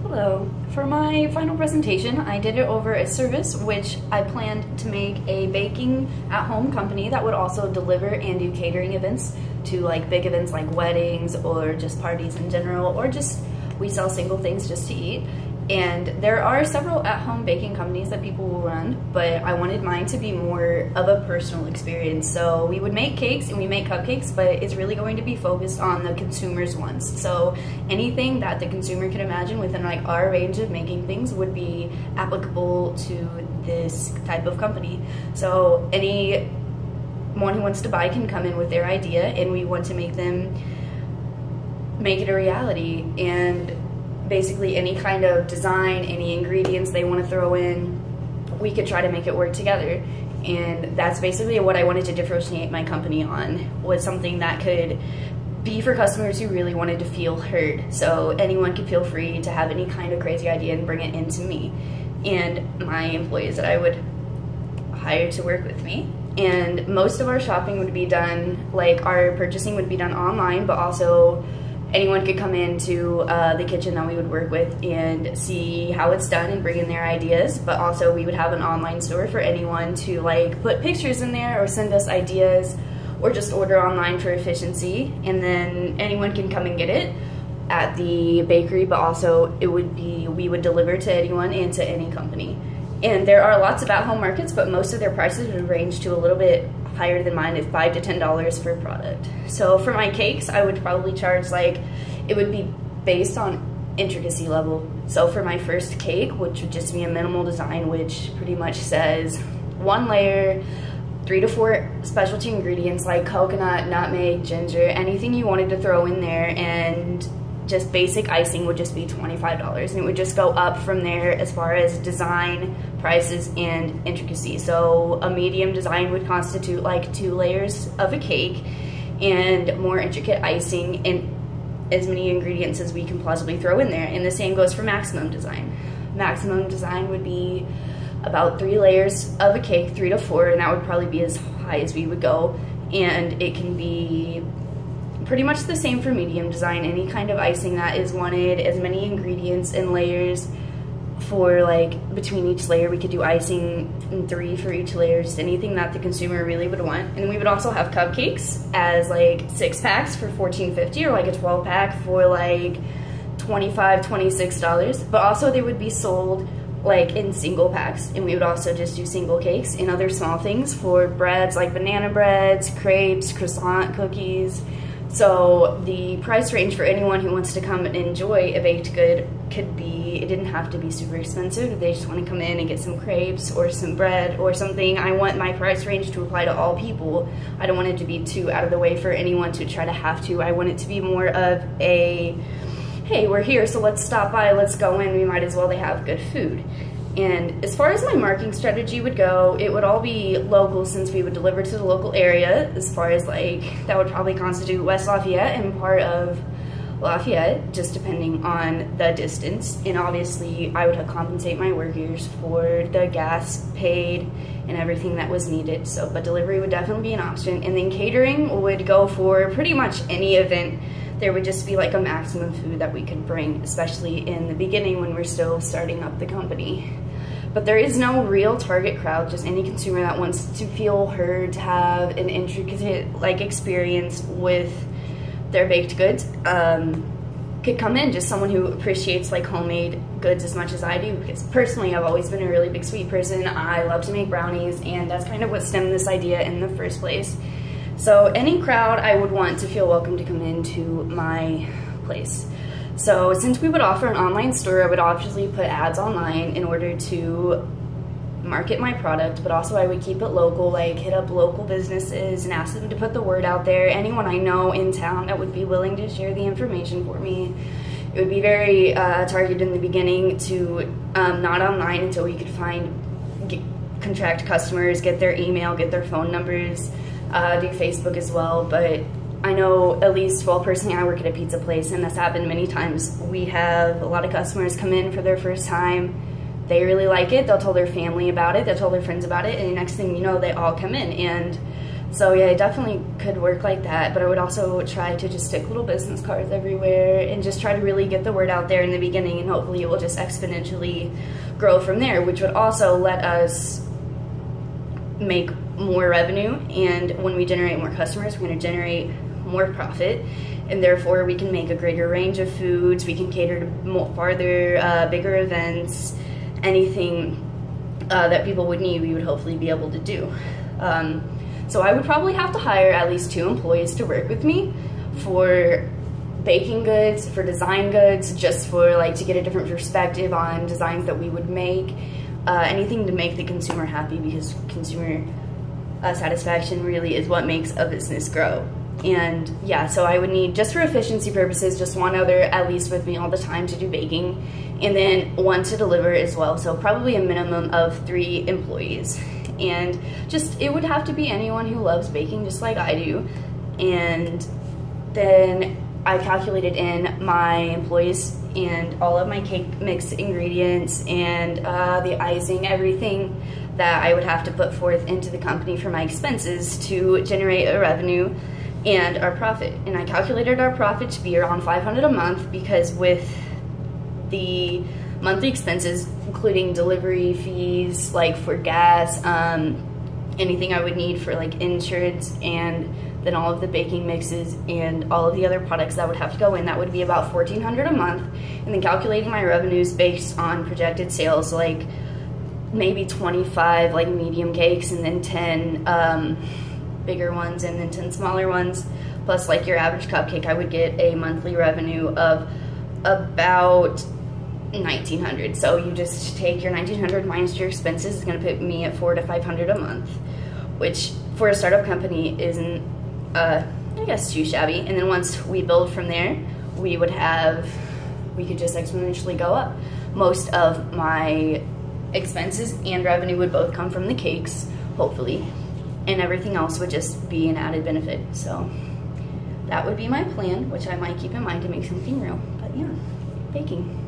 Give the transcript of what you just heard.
Hello. For my final presentation, I did it over a service which I planned to make a baking at-home company that would also deliver and do catering events to like big events like weddings or just parties in general, or just we sell single things just to eat. And there are several at-home baking companies that people will run, but I wanted mine to be more of a personal experience. So we would make cakes and we make cupcakes, but it's really going to be focused on the consumer's wants. So anything that the consumer can imagine within like our range of making things would be applicable to this type of company. So anyone who wants to buy can come in with their idea, and we want to make it a reality. And basically any kind of design, any ingredients they want to throw in, we could try to make it work together. And that's basically what I wanted to differentiate my company on, was something that could be for customers who really wanted to feel heard. So anyone could feel free to have any kind of crazy idea and bring it into me and my employees that I would hire to work with me. And most of our shopping would be done, like our purchasing would be done online, but also anyone could come into the kitchen that we would work with and see how it's done and bring in their ideas. But also we would have an online store for anyone to like put pictures in there or send us ideas, or just order online for efficiency. And then anyone can come and get it at the bakery, but also we would deliver to anyone and to any company. And there are lots of at-home markets, but most of their prices would range to a little bit higher than mine, at $5 to $10 per product. So for my cakes, I would probably charge, like, it would be based on intricacy level. So for my first cake, which would just be a minimal design, which pretty much says 1 layer, 3 to 4 specialty ingredients like coconut, nutmeg, ginger, anything you wanted to throw in there, and just basic icing would just be $25, and it would just go up from there as far as design, prices, and intricacy. So a medium design would constitute like 2 layers of a cake and more intricate icing and as many ingredients as we can plausibly throw in there. And the same goes for maximum design. Maximum design would be about 3 layers of a cake, 3 to 4, and that would probably be as high as we would go. And it can be pretty much the same for medium design, any kind of icing that is wanted, as many ingredients and layers. For like between each layer we could do icing in 3 for each layer, just anything that the consumer really would want. And we would also have cupcakes as like 6 packs for $14.50, or like a 12 pack for like $25, $26. But also they would be sold like in single packs, and we would also just do single cakes and other small things for breads like banana breads, crepes, croissant cookies. So the price range for anyone who wants to come and enjoy a baked good could be, it didn't have to be super expensive. If they just want to come in and get some crepes or some bread or something, I want my price range to apply to all people. I don't want it to be too out of the way for anyone to try to have to. I want it to be more of a, hey, we're here, so let's stop by, let's go in, we might as well they have good food. And as far as my marketing strategy would go, it would all be local, since we would deliver to the local area. As far as like, that would probably constitute West Lafayette and part of Lafayette, just depending on the distance. And obviously I would compensate my workers for the gas paid and everything that was needed. So, but delivery would definitely be an option. And then catering would go for pretty much any event. There would just be like a maximum food that we could bring, especially in the beginning when we're still starting up the company. But there is no real target crowd, just any consumer that wants to feel heard, to have an intricate like experience with their baked goods, could come in. Just someone who appreciates like homemade goods as much as I do, because personally I've always been a really big sweet person. I love to make brownies, and that's kind of what stemmed this idea in the first place. So any crowd I would want to feel welcome to come into my place. So since we would offer an online store, I would obviously put ads online in order to market my product, but also I would keep it local, like hit up local businesses and ask them to put the word out there. Anyone I know in town that would be willing to share the information for me. It would be very targeted in the beginning, to not online until we could contract customers, get their email, get their phone numbers, do Facebook as well. But I know at least, well, personally I work at a pizza place, and this happened many times. We have a lot of customers come in for their first time. They really like it, they'll tell their family about it, they'll tell their friends about it, and the next thing you know, they all come in. And So yeah, it definitely could work like that, but I would also try to just stick little business cards everywhere and just try to really get the word out there in the beginning, and hopefully it will just exponentially grow from there, which would also let us make more revenue. And when we generate more customers, we're going to generate more profit, and therefore we can make a greater range of foods. We can cater to more farther, bigger events, anything that people would need, we would hopefully be able to do. So I would probably have to hire at least 2 employees to work with me for baking goods, for design goods, just for like to get a different perspective on designs that we would make, anything to make the consumer happy, because consumer satisfaction really is what makes a business grow. And yeah, so I would need, just for efficiency purposes, just 1 other at least with me all the time to do baking, and then 1 to deliver as well. So probably a minimum of 3 employees. And just, it would have to be anyone who loves baking just like I do. And then I calculated in my employees and all of my cake mix ingredients and the icing, everything that I would have to put forth into the company for my expenses to generate a revenue and our profit. And I calculated our profit to be around $500 a month, because with the monthly expenses, including delivery fees, like for gas, anything I would need for like insurance, and then all of the baking mixes and all of the other products that would have to go in, that would be about $1,400 a month. And then calculating my revenues based on projected sales, like maybe 25 like medium cakes, and then 10 bigger ones, and then 10 smaller ones, plus like your average cupcake, I would get a monthly revenue of about $1,900. So you just take your $1,900 minus your expenses, it's going to put me at $400 to $500 a month, which for a startup company isn't I guess too shabby. And then once we build from there, we could just exponentially go up. Most of my expenses and revenue would both come from the cakes, hopefully, and everything else would just be an added benefit. So that would be my plan, which I might keep in mind to make something real. But yeah, baking.